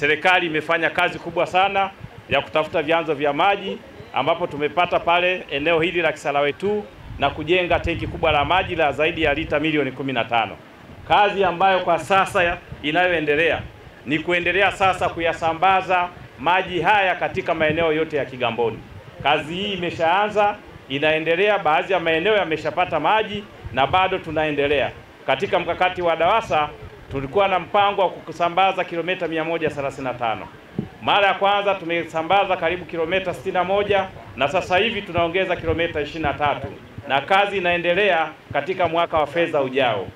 serikali imefanya kazi kubwa sana ya kutafuta vyanzo vya maji, ambapo tumepata pale eneo hili la Kisarawe tu na kujenga tenki kubwa la maji la zaidi ya lita milioni 15. Kazi ambayo kwa sasa inayoendelea ni kuendelea sasa kuyasambaza maji haya katika maeneo yote ya Kigamboni. Kazi hii imeshaanza, inaendelea, baadhi ya maeneo yameshapata maji na bado tunaendelea. Katika mkakati wa DAWASA tulikuwa na mpango wa kusambaza kilomita 135. Mara ya kwanza tumesambaza karibu kilomita 61 na sasa hivi tunaongeza kilomita 23 na kazi inaendelea katika mwaka wa fedha ujao.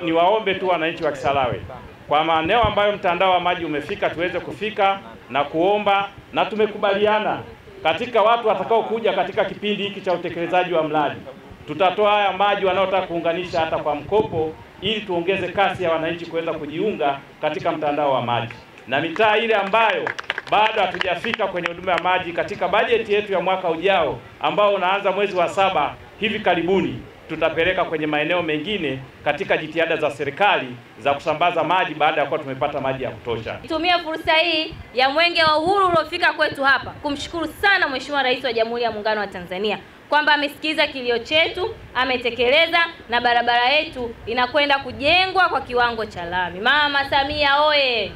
Niwaombe tu wananchi wa Kisarawe kwa maeneo ambayo mtandao wa maji umefika tuweze kufika na kuomba, na tumekubaliana katika watu watakao kuja katika kipindi hiki cha utekelezaji wa mradi tutatoa haya maji wanaotaka kuunganisha hata kwa mkopo, ili tuongeze kasi ya wananchi kuweza kujiunga katika mtandao wa maji. Na mitaa ile ambayo bado hatujafika kwenye huduma ya maji, katika bajeti yetu ya mwaka ujao ambao unaanza mwezi wa 7 hivi karibuni, tutapeleka kwenye maeneo mengine katika jitihada za serikali za kusambaza maji baada ya kuwa tumepata maji ya kutosha. Nitumie fursa hii ya Mwenge wa Uhuru uliofika kwetu hapa kumshukuru sana Mheshimiwa Rais wa Jamhuri ya Muungano wa Tanzania kwamba amesikiza kilio chetu, ametekeleza na barabara yetu inakwenda kujengwa kwa kiwango cha lami. Mama Samia oye!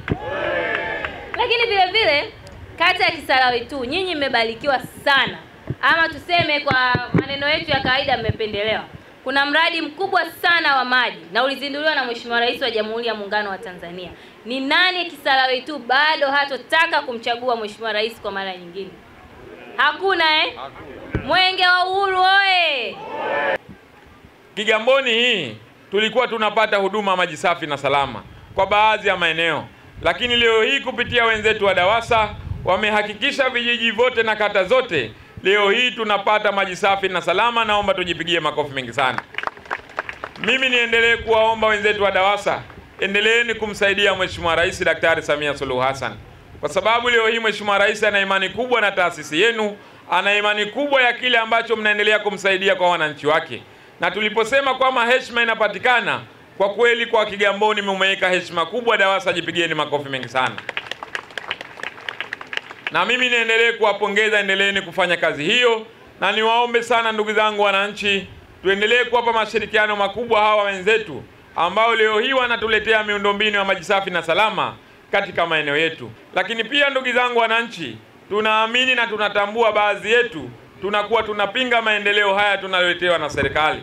Lakini vile vile kata ya Kisarawe tu nyinyi mmebarikiwa sana, ama tuseme kwa maneno yetu ya kawaida mmependelewa. Kuna mradi mkubwa sana wa maji na ulizinduliwa na Mheshimiwa Rais wa Jamhuri ya Muungano wa Tanzania. Ni nani Kisarawe tu bado hatotaka kumchagua Mheshimiwa Rais kwa mara nyingine? Hakuna Hakuna. Mwenge wa Uhuru oye! Kigamboni hii tulikuwa tunapata huduma maji safi na salama kwa baadhi ya maeneo, lakini leo hii kupitia wenzetu wa DAWASA wamehakikisha vijiji vote na kata zote leo hii tunapata maji safi na salama. Naomba tujipigie makofi mengi sana. Mimi niendelee kuwaomba wenzetu wa DAWASA, endeleeni kumsaidia Mheshimiwa Rais Daktari Samia Suluhu Hassan, kwa sababu leo hii Mheshimiwa Rais ana imani kubwa na taasisi yenu, ana imani kubwa ya kile ambacho mnaendelea kumsaidia kwa wananchi wake. Na tuliposema kwamba heshima inapatikana, kwa kweli kwa Kigamboni mmeweka heshima kubwa. DAWASA jipigieni makofi mengi sana. Na mimi niendelee kuwapongeza, endeleeni kufanya kazi hiyo, na niwaombe sana ndugu zangu wananchi, tuendelee kuwapa mashirikiano makubwa hawa wenzetu ambao leo hii wanatuletea miundombinu ya maji safi na salama katika maeneo yetu. Lakini pia ndugu zangu wananchi, tunaamini na tunatambua baadhi yetu tunakuwa tunapinga maendeleo haya tunaloletewa na serikali.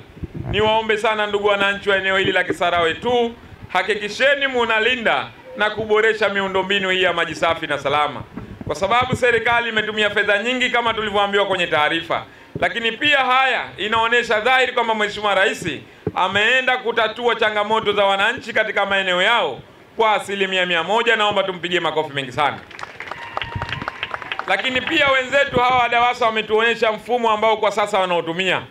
Niwaombe sana ndugu wananchi wa eneo hili la Kisarawe tu, hakikisheni munalinda na kuboresha miundombinu hii ya maji safi na salama, kwa sababu serikali imetumia fedha nyingi kama tulivyoambiwa kwenye taarifa. Lakini pia haya inaonyesha dhahiri kwamba Mheshimiwa Rais ameenda kutatua changamoto za wananchi katika maeneo yao kwa 100%. Naomba tumpigie makofi mengi sana. Lakini pia wenzetu hawa wa DAWASA wametuonyesha mfumo ambao kwa sasa wanaotumia.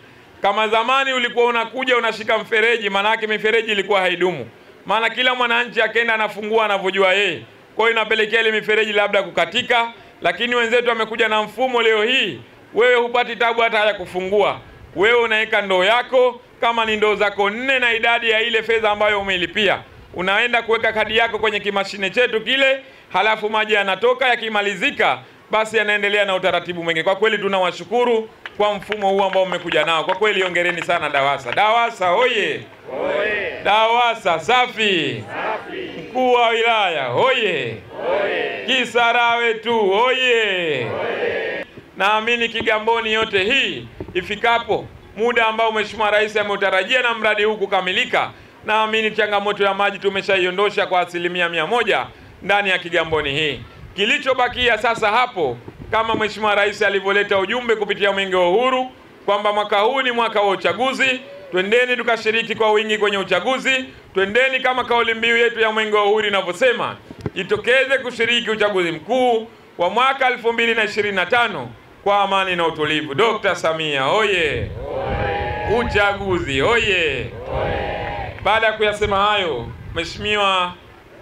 Kama zamani ulikuwa unakuja unashika mfereji, maana yake mifereji ilikuwa haidumu, maana kila mwananchi akaenda anafungua anavyojua yeye, kwa hiyo inapelekea ile mifereji labda kukatika. Lakini wenzetu wamekuja na mfumo leo hii, wewe hupati tabu hata ya kufungua. Wewe unaweka ndoo yako, kama ni ndoo zako 4 na idadi ya ile fedha ambayo umeilipia, unaenda kuweka kadi yako kwenye kimashine chetu kile, halafu maji yanatoka, yakimalizika basi yanaendelea na utaratibu mwingine. Kwa kweli tunawashukuru kwa mfumo huu ambao mmekuja nao. Kwa kweli hongereni sana DAWASA. DAWASA hoye! Hoye! DAWASA safi! Safi! Mkuu wa wilaya hoye! Hoye! Kisarawe tu hoye! Hoye! Naamini Kigamboni yote hii ifikapo muda ambao Mheshimiwa Rais ameutarajia na mradi huu kukamilika, naamini changamoto ya maji tumeshaiondosha kwa 100% ndani ya Kigamboni hii. Kilichobakia sasa hapo, kama Mheshimiwa Rais alivyoleta ujumbe kupitia Mwenge wa Uhuru kwamba mwaka huu ni mwaka wa uchaguzi, twendeni tukashiriki kwa wingi kwenye uchaguzi. Twendeni kama kauli mbiu yetu ya Mwenge wa Uhuru inavyosema, jitokeze kushiriki uchaguzi mkuu wa mwaka 2025 kwa amani na utulivu. Dr. Samia hoye! Hoye! Uchaguzi hoye! Hoye! Baada ya kuyasema hayo, Mheshimiwa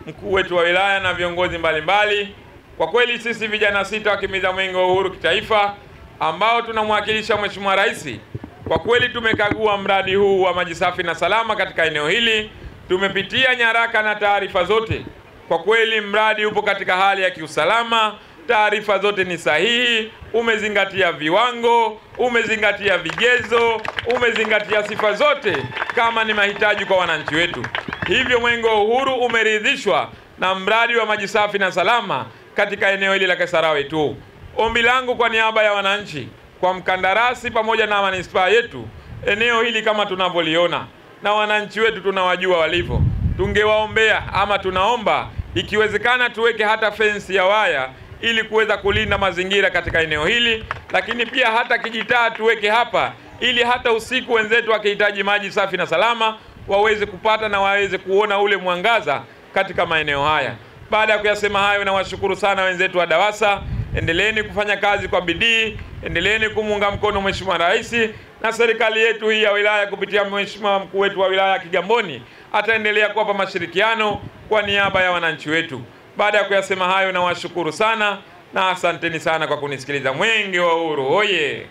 mkuu wetu wa wilaya na viongozi mbalimbali, kwa kweli sisi vijana 6 wakimiza Mwenge wa Uhuru kitaifa ambao tunamwakilisha Mheshimiwa Rais, kwa kweli tumekagua mradi huu wa maji safi na salama katika eneo hili. Tumepitia nyaraka na taarifa zote Kwa kweli mradi upo katika hali ya kiusalama, taarifa zote ni sahihi, umezingatia viwango, umezingatia vigezo, umezingatia sifa zote kama ni mahitaji kwa wananchi wetu. Hivyo Mwenge wa Uhuru umeridhishwa na mradi wa maji safi na salama katika eneo hili la Kisarawe tu. Ombi langu kwa niaba ya wananchi, kwa mkandarasi pamoja na manispaa yetu, eneo hili kama tunavyoliona na wananchi wetu tunawajua walivyo, tungewaombea ama tunaomba ikiwezekana tuweke hata fensi ya waya ili kuweza kulinda mazingira katika eneo hili, lakini pia hata kijitaa tuweke hapa ili hata usiku wenzetu wakihitaji maji safi na salama waweze kupata na waweze kuona ule mwangaza katika maeneo haya. Baada ya kuyasema hayo, na washukuru sana wenzetu wa DAWASA. Endeleeni kufanya kazi kwa bidii, endeleeni kumuunga mkono Mheshimiwa Rais, na serikali yetu hii ya wilaya kupitia Mheshimiwa mkuu wetu wa wilaya Kigamboni ataendelea kuwapa mashirikiano kwa niaba ya wananchi wetu. Baada ya kuyasema hayo, na washukuru sana na asanteni sana kwa kunisikiliza. Mwenge wa Uhuru oye!